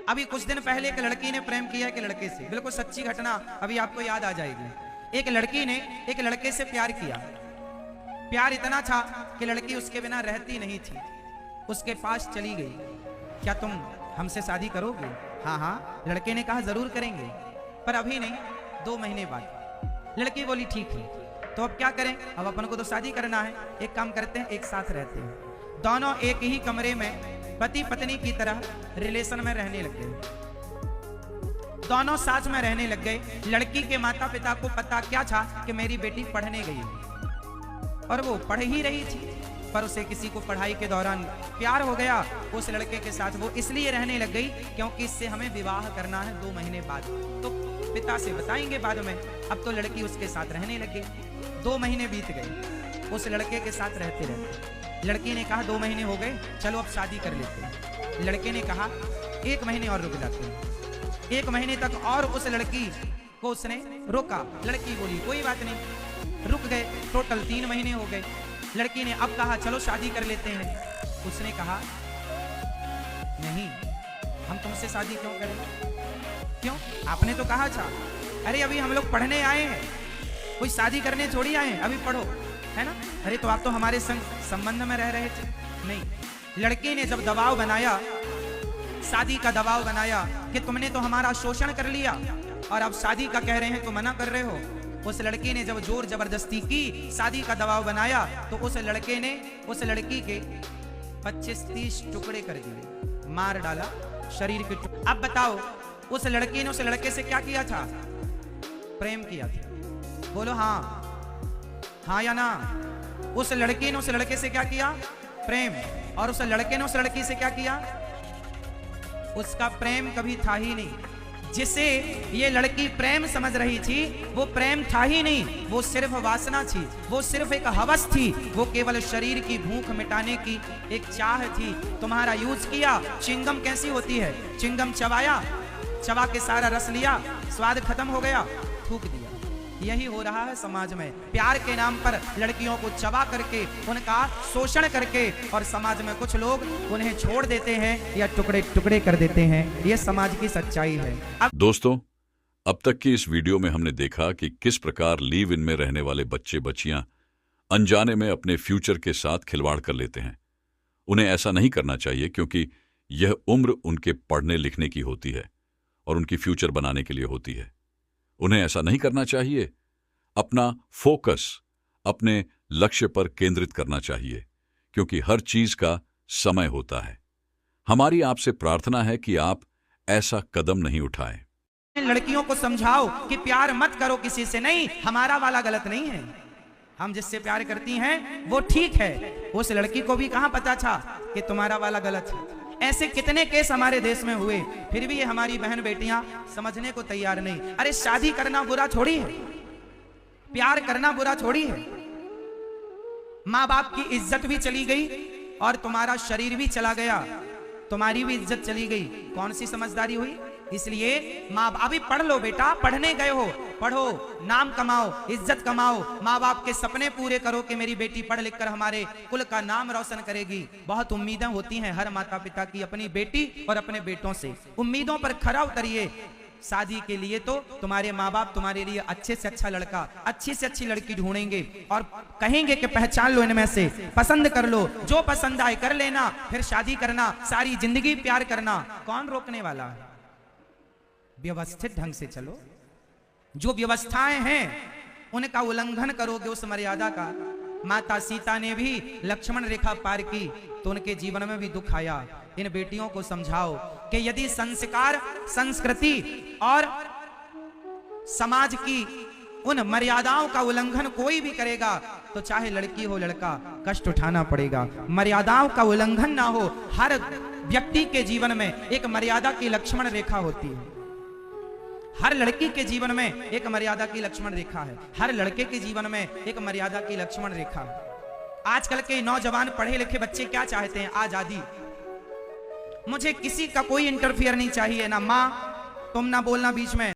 अभी कुछ दिन पहले एक लड़की ने प्रेम किया एक लड़के से, बिल्कुल सच्ची घटना, अभी आपको याद आ जाएगी। एक लड़की ने एक लड़के से प्यार किया। प्यार इतना था कि लड़की उसके बिना रहती नहीं थी, उसके पास चली गई। क्या तुम हमसे शादी करोगे? हाँ हाँ, लड़के ने कहा जरूर करेंगे, पर अभी नहीं, 2 महीने बाद। लड़की बोली ठीक है। तो अब क्या करें, अब अपन को तो शादी करना है, एक काम करते हैं, एक साथ रहते हैं। दोनों एक ही कमरे में पति पत्नी की तरह रिलेशन में रहने लग गए। दोनों साथ में रहने लग गए। लड़की के माता पिता को पता क्या था कि मेरी बेटी पढ़ने गई है, और वो पढ़ ही रही थी, पर उसे किसी को पढ़ाई के दौरान प्यार हो गया उस लड़के के साथ। वो इसलिए रहने लग गई क्योंकि इससे हमें विवाह करना है 2 महीने बाद, तो पिता से बताएंगे बाद में। अब तो लड़की उसके साथ रहने लग गई। 2 महीने बीत गए, उस लड़के के साथ रहते रहते। लड़की ने कहा 2 महीने हो गए, चलो अब शादी कर लेते हैं। लड़के ने कहा 1 महीने और रुक जाते हैं। 1 महीने तक और उस लड़की को उसने रोका। लड़की बोली कोई बात नहीं, रुक गए। टोटल 3 महीने हो गए। लड़की ने अब कहा चलो शादी कर लेते हैं। उसने कहा नहीं, हम तुमसे शादी क्यों करें? क्यों? आपने तो कहा था। अरे अभी हम लोग पढ़ने आए हैं, कोई शादी करने थोड़ी आए हैं, अभी पढ़ो, है ना? अरे तो आप तो हमारे संग संबंध में रह रहे थे। नहीं, लड़के ने जब दबाव बनाया, शादी का दबाव बनाया कि तुमने तो हमारा शोषण कर लिया और अब शादी का कह रहे हैं तो मना कर रहे हो। उस लड़के ने जब जोर जबरदस्ती की, शादी का दबाव बनाया, तो उस लड़के ने उस लड़की के 25-30 टुकड़े कर दिए, मार डाला शरीर के टुकड़े। अब बताओ, उस लड़की ने उस लड़के से क्या किया था? प्रेम किया था। बोलो हाँ, हाँ या ना? उस लड़की ने उस लड़के से क्या किया? प्रेम। और उस लड़के ने उस लड़की से क्या किया? उसका प्रेम कभी था ही नहीं। जिसे ये लड़की प्रेम समझ रही थी, वो प्रेम था ही नहीं, वो सिर्फ वासना थी, वो सिर्फ एक हवस थी, वो केवल शरीर की भूख मिटाने की एक चाह थी। तुम्हारा यूज किया। चिंगम कैसी होती है? चिंगम चबाया, चबा के सारा रस लिया, स्वाद खत्म हो गया, थूक दिया। यही हो रहा है समाज में। प्यार के नाम पर लड़कियों को चबा करके, उनका शोषण करके, और समाज में कुछ लोग उन्हें छोड़ देते हैं या टुकड़े टुकड़े कर देते हैं। ये समाज की सच्चाई है। दोस्तों, अब तक की इस वीडियो में हमने देखा कि किस प्रकार लिव इन में रहने वाले बच्चे बच्चियां अनजाने में अपने फ्यूचर के साथ खिलवाड़ कर लेते हैं। उन्हें ऐसा नहीं करना चाहिए, क्योंकि यह उम्र उनके पढ़ने लिखने की होती है और उनकी फ्यूचर बनाने के लिए होती है। उन्हें ऐसा नहीं करना चाहिए। अपना फोकस अपने लक्ष्य पर केंद्रित करना चाहिए, क्योंकि हर चीज का समय होता है। हमारी आपसे प्रार्थना है कि आप ऐसा कदम नहीं उठाएं। लड़कियों को समझाओ कि प्यार मत करो किसी से। नहीं, हमारा वाला गलत नहीं है, हम जिससे प्यार करती हैं वो ठीक है। उस लड़की को भी कहां पता था कि तुम्हारा वाला गलत है। ऐसे कितने केस हमारे देश में हुए, फिर भी ये हमारी बहन बेटियां समझने को तैयार नहीं। अरे शादी करना बुरा थोड़ी है, प्यार करना बुरा थोड़ी है। माँ बाप की इज्जत भी चली गई और तुम्हारा शरीर भी चला गया, तुम्हारी भी इज्जत चली गई। कौन सी समझदारी हुई? इसलिए माँ बाप, अभी पढ़ लो बेटा, पढ़ने गए हो, पढ़ो, नाम कमाओ, इज्जत कमाओ, माँ बाप के सपने पूरे करो कि मेरी बेटी पढ़ लिख कर हमारे कुल का नाम रोशन करेगी। बहुत उम्मीदें होती हैं हर माता पिता की अपनी बेटी और अपने बेटों से। उम्मीदों पर खरा उतरिए। शादी के लिए तो तुम्हारे माँ बाप तुम्हारे लिए अच्छे से अच्छा लड़का, अच्छी से अच्छी लड़की ढूंढेंगे और कहेंगे कि पहचान लो इनमें से, पसंद कर लो, जो पसंद आए कर लेना, फिर शादी करना, सारी जिंदगी प्यार करना। कौन रोकने वाला है? व्यवस्थित ढंग से चलो। जो व्यवस्थाएं हैं उनका उल्लंघन करोगे उस मर्यादा का। माता सीता ने भी लक्ष्मण रेखा पार की तो उनके जीवन में भी दुख आया। इन बेटियों को समझाओ कि यदि संस्कार, संस्कृति और समाज की उन मर्यादाओं का उल्लंघन कोई भी करेगा तो चाहे लड़की हो लड़का, कष्ट उठाना पड़ेगा। मर्यादाओं का उल्लंघन ना हो। हर व्यक्ति के जीवन में एक मर्यादा की लक्ष्मण रेखा होती है। हर लड़की के जीवन में एक मर्यादा की लक्ष्मण रेखा है, हर लड़के के जीवन में एक मर्यादा की लक्ष्मण रेखा है। आजकल के नौजवान पढ़े लिखे बच्चे क्या चाहते हैं? आजादी। मुझे किसी का कोई इंटरफियर नहीं चाहिए, ना माँ तुम ना बोलना बीच में,